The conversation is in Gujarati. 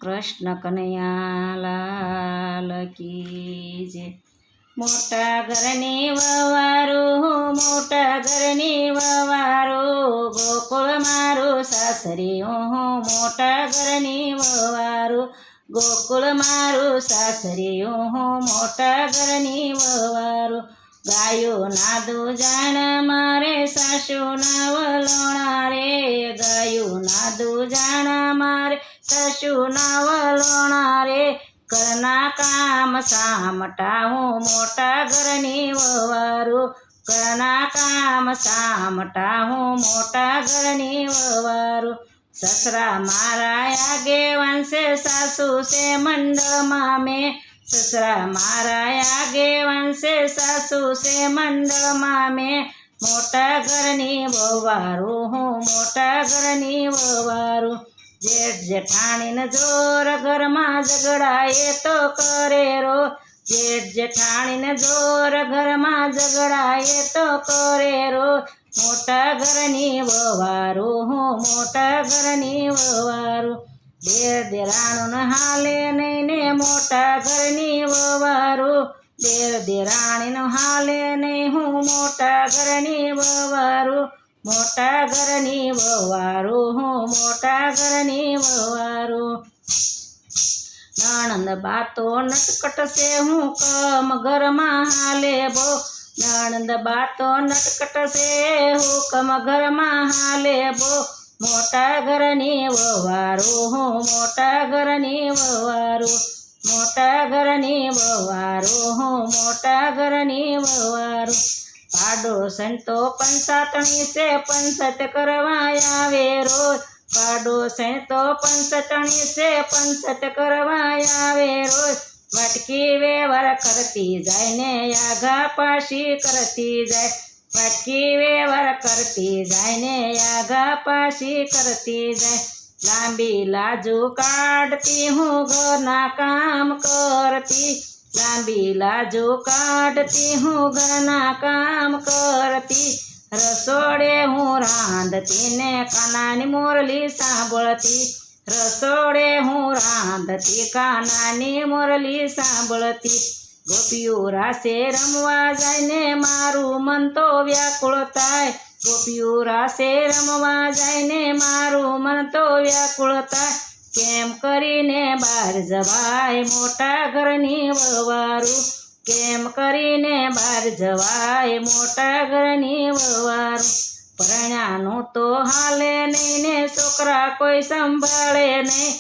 કૃષ્ણ કનૈયા લાલ કી જય। મોટા ઘરની વવારો, મોટા ઘરની વવારો, ગોકુળ મારું સાસરિયું, મોટા ઘરની વવારો, ગોકુળ મારું સાસરિયું, મોટા ઘરની વવારો। ગાયો ના દૂજાણ મારે સાસુના વલોણા રે, ગાયો ના દૂજાણ મારે સાસુના વલોણા રે। ઘરના કામ સામટા હું મોટા ઘરની વવારો, ઘરના કામ સામટા હું મોટા ઘરની વવારો। સસરા મારા આગેવાન છે, સાસુ છે મંડળમાં મેં, સસરા મારા આગેવાન છે, સાસુ છે મંડળમાં મેં। મોટા ઘરની વવારો હું મોટા ઘરની વવારો। જેઠ જેઠાણીને જોર ઘરમાં ઝઘડાએ તો કરે રો, જેઠ જેઠાણીને જોર ઘરમાં ઝઘડાએ તો કરે રો। મોટા ઘરની વવારો હું મોટા ઘરની વવારો। દેર દેરાણું હાલે નહીં ને મોટા ઘરની વવારો, દેર દેરાણીનું હાલે નહીં હું મોટા ઘરની વવારો। મોટા ઘરની વવારો હું મોટા ઘરની વવારો। નણંદ બાતો નટકટ છે હું કમ ઘરમાં હાલે બો, નણંદ બાતો નટકટ છે હુકમ ઘરમાં હાલે બો। મોટા ઘરની વવારો હું મોટા ઘરની વવારો, મોટા ઘરની વવારો હું મોટા ઘરની વવારો। પાડોશન તો પંચાતણી છે, પંચત કરવા આવે રોજ, પાડોશન તો પંચતણી છે, પંચત કરવા આવે રોજ। વાટકી વેવર કરતી જાય ને આઘા પાછી કરતી જાય, વાટકી વેવર કરતી જાય ને આઘા પાછી કરતી જાય। લાંબી લાજુ કાઢતી હું ઘરના કામ કરતી, લાંબી લાજુ કાઢતી હું ઘરના કામ કરતી। રસોડે હું રાંધતી ને કાનાની મોરલી સાંભળતી, રસોડે હું રાંધતી કાનાની મોરલી સાંભળતી। ગોપીઓ રાસે રમવા જાય ને મારું મન તો વ્યાકુળ થાય, ગોપીઓ રાસે રમવા જાય ને મારું મન તો વ્યાકુળ થાય। કેમ કરીને બહાર જવાય મોટા ઘરની વવારો, કેમ કરીને બહાર જવાય મોટા ઘરની વવારો। પરણાનું તો હાલે નહીં ને છોકરા કોઈ સંભાળે નહીં,